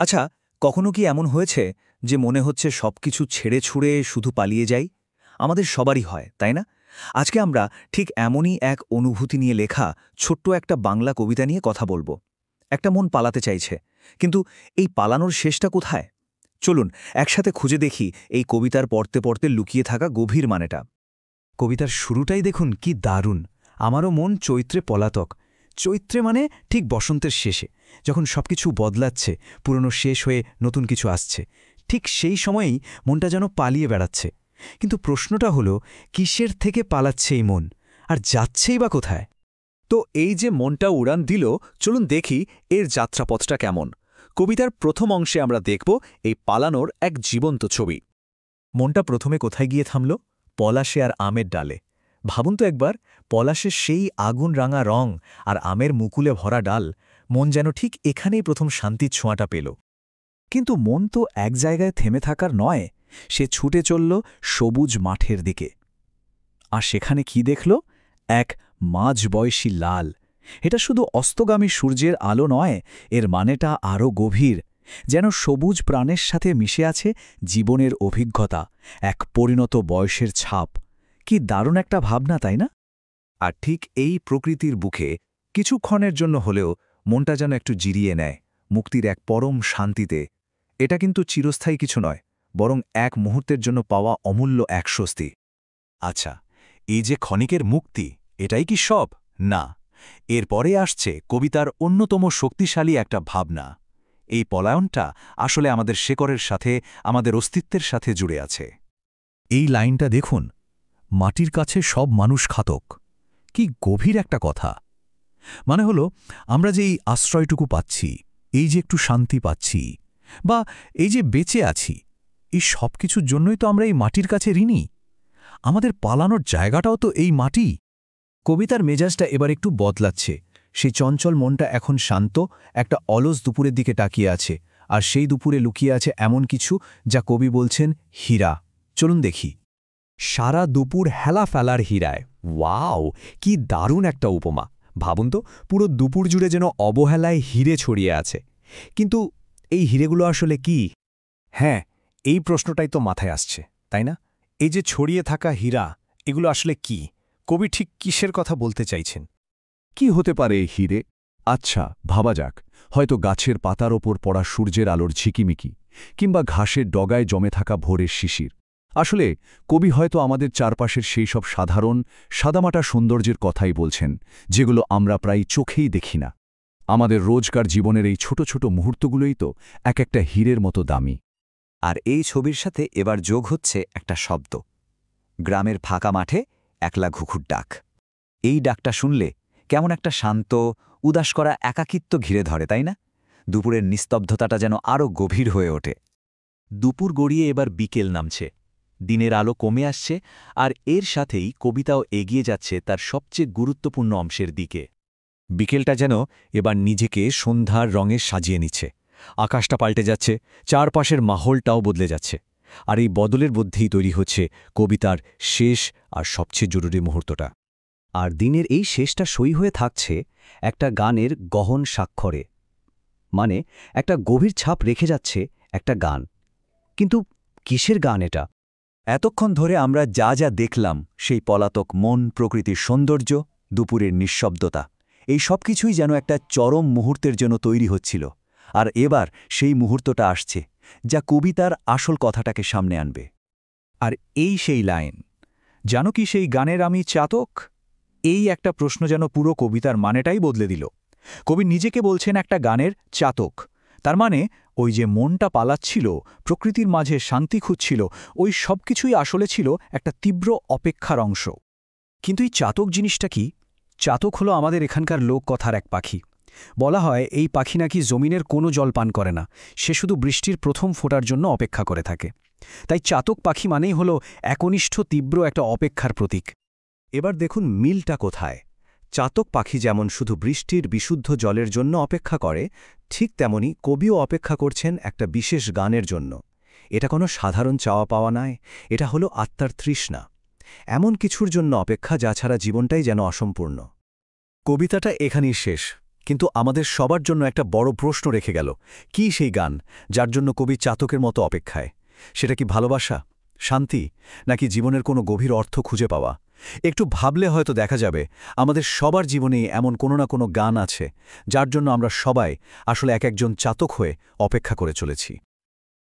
আচ্ছা, কখনো কি এমন হয়েছে যে মনে হচ্ছে সবকিছু ছেড়ে ছুড়ে শুধু পালিয়ে যাই? আমাদের সবারই হয়, তাই না? আজকে আমরা ঠিক এমনই এক অনুভূতি নিয়ে লেখা ছোট্ট একটা বাংলা কবিতা নিয়ে কথা বলবো। একটা মন পালাতে চাইছে, কিন্তু এই পালানোর শেষটা কোথায়? চলুন একসাথে খুঁজে দেখি এই কবিতার পড়তে পড়তে লুকিয়ে থাকা গভীর মানেটা। কবিতার শুরুটাই দেখুন কি দারুণ। আমারও মন চৈত্রে পলাতক। চৈত্রে মানে ঠিক বসন্তের শেষে, যখন সবকিছু বদলাচ্ছে, পুরনো শেষ হয়ে নতুন কিছু আসছে। ঠিক সেই সময়েই মনটা যেন পালিয়ে বেড়াচ্ছে। কিন্তু প্রশ্নটা হলো, কিসের থেকে পালাচ্ছে এই মন, আর যাচ্ছেই বা কোথায়? তো এই যে মনটা উড়ান দিল, চলুন দেখি এর যাত্রাপথটা কেমন। কবিতার প্রথম অংশে আমরা দেখব এই পালানোর এক জীবন্ত ছবি। মনটা প্রথমে কোথায় গিয়ে থামল? পলাশে আর আমের ডালে। ভাবুন তো একবার, পলাশের সেই আগুন রাঙা রং আর আমের মুকুলে ভরা ডাল, মন যেন ঠিক এখানেই প্রথম শান্তির ছোঁয়াটা পেল। কিন্তু মন তো এক জায়গায় থেমে থাকার নয়, সে ছুটে চলল সবুজ মাঠের দিকে। আর সেখানে কি দেখল? এক মাঝবয়সী লাল। এটা শুধু অস্তগামী সূর্যের আলো নয়, এর মানেটা আরও গভীর। যেন সবুজ প্রাণের সাথে মিশে আছে জীবনের অভিজ্ঞতা, এক পরিণত বয়সের ছাপ। কি দারুণ একটা ভাবনা, তাই না? আর ঠিক এই প্রকৃতির বুকে কিছুক্ষণের জন্য হলেও মনটা যেন একটু জিরিয়ে নেয়, মুক্তির এক পরম শান্তিতে। এটা কিন্তু চিরস্থায়ী কিছু নয়, বরং এক মুহূর্তের জন্য পাওয়া অমূল্য এক স্বস্তি। আচ্ছা, এই যে ক্ষণিকের মুক্তি, এটাই কি সব? না, এরপরে আসছে কবিতার অন্যতম শক্তিশালী একটা ভাবনা। এই পলায়নটা আসলে আমাদের শেকড়ের সাথে, আমাদের অস্তিত্বের সাথে জুড়ে আছে। এই লাইনটা দেখুন, মাটির কাছে সব মানুষ ঘাতক। কি গভীর একটা কথা। মানে হলো, আমরা যে এই আশ্রয়টুকু পাচ্ছি, এই যে একটু শান্তি পাচ্ছি, বা এই যে বেঁচে আছি, এই সব কিছুর জন্যই তো আমরা এই মাটির কাছে ঋণী। আমাদের পালানোর জায়গাটাও তো এই মাটি। কবিতার মেজাজটা এবার একটু বদলাচ্ছে। সেই চঞ্চল মনটা এখন শান্ত, একটা অলস দুপুরের দিকে তাকিয়ে আছে। আর সেই দুপুরে লুকিয়ে আছে এমন কিছু যা কবি বলছেন হীরা। চলুন দেখি। সারা দুপুর হেলা ফেলার হীরায়। ওয়াও, কি দারুণ একটা উপমা। ভাবুন তো, পুরো দুপুর জুড়ে যেন অবহেলায় হিরে ছড়িয়ে আছে। কিন্তু এই হিরেগুলো আসলে কি? হ্যাঁ, এই প্রশ্নটাই তো মাথায় আসছে, তাই না? এই যে ছড়িয়ে থাকা হীরা, এগুলো আসলে কি? কবি ঠিক কিসের কথা বলতে চাইছেন? কি হতে পারে এই হিরে? আচ্ছা, ভাবা যাক, হয়তো গাছের পাতার ওপর পড়া সূর্যের আলোর ঝিকিমিকি, কিংবা ঘাসের ডগায় জমে থাকা ভোরের শিশির। আসলে কবি হয়তো আমাদের চারপাশের সেই সব সাধারণ, সাদামাটা সৌন্দর্যের কথাই বলছেন, যেগুলো আমরা প্রায় চোখেই দেখি না। আমাদের রোজকার জীবনের এই ছোট ছোট মুহূর্তগুলোই তো এক একটা হীরের মতো দামি। আর এই ছবির সাথে এবার যোগ হচ্ছে একটা শব্দ। গ্রামের ফাঁকা মাঠে একলা ঘুঘুর ডাক। এই ডাকটা শুনলে কেমন একটা শান্ত, উদাস করা একাকিত্ব ঘিরে ধরে, তাই না? দুপুরের নিস্তব্ধতাটা যেন আরও গভীর হয়ে ওঠে। দুপুর গড়িয়ে এবার বিকেল নামছে, দিনের আলো কমে আসছে, আর এর সাথেই কবিতাও এগিয়ে যাচ্ছে তার সবচেয়ে গুরুত্বপূর্ণ অংশের দিকে। বিকেলটা যেন এবার নিজেকে সন্ধ্যার রঙে সাজিয়ে নিচ্ছে। আকাশটা পাল্টে যাচ্ছে, চারপাশের মাহলটাও বদলে যাচ্ছে। আর এই বদলের মধ্যেই তৈরি হচ্ছে কবিতার শেষ আর সবচেয়ে জরুরি মুহূর্তটা। আর দিনের এই শেষটা সই হয়ে থাকছে একটা গানের গহন স্বাক্ষরে। মানে একটা গভীর ছাপ রেখে যাচ্ছে একটা গান। কিন্তু কিসের গান এটা? এতক্ষণ ধরে আমরা যা যা দেখলাম, সেই পলাতক মন, প্রকৃতির সৌন্দর্য, দুপুরের নিঃশব্দতা, এই সব কিছুই যেন একটা চরম মুহূর্তের জন্য তৈরি হচ্ছিল। আর এবার সেই মুহূর্তটা আসছে, যা কবিতার আসল কথাটাকে সামনে আনবে। আর এই সেই লাইন, জানো কি সেই গানের আমি চাতক? এই একটা প্রশ্ন যেন পুরো কবিতার মানেটাই বদলে দিল। কবি নিজেকে বলছেন একটা গানের চাতক। তার মানে ওই যে মনটা পালাচ্ছিল, প্রকৃতির মাঝে শান্তি খুঁজছিল, ওই সব কিছুই আসলে ছিল একটা তীব্র অপেক্ষার অংশ। কিন্তু এই চাতক জিনিসটা কি? চাতক হলো আমাদের এখানকার লোককথার এক পাখি। বলা হয় এই পাখি নাকি জমিনের কোনো জল পান করে না, সে শুধু বৃষ্টির প্রথম ফোঁটার জন্য অপেক্ষা করে থাকে। তাই চাতক পাখি মানেই হলো একনিষ্ঠ তীব্র একটা অপেক্ষার প্রতীক। এবার দেখুন মিলটা কোথায়। চাতক পাখি যেমন শুধু বৃষ্টির বিশুদ্ধ জলের জন্য অপেক্ষা করে, ঠিক তেমনি কবিও অপেক্ষা করছেন একটা বিশেষ গানের জন্য। এটা কোনো সাধারণ চাওয়া পাওয়া নয়, এটা হলো আত্মার তৃষ্ণা। এমন কিছুর জন্য অপেক্ষা যা ছাড়া জীবনটাই যেন অসম্পূর্ণ। কবিতাটা এখানেই শেষ, কিন্তু আমাদের সবার জন্য একটা বড় প্রশ্ন রেখে গেল, কি সেই গান যার জন্য কবি চাতকের মতো অপেক্ষায়? সেটা কি ভালোবাসা, শান্তি, নাকি জীবনের কোনো গভীর অর্থ খুঁজে পাওয়া? একটু ভাবলে হয়তো দেখা যাবে আমাদের সবার জীবনেই এমন কোনো না কোনো গান আছে যার জন্য আমরা সবাই আসলে এক একজন চাতক হয়ে অপেক্ষা করে চলেছি।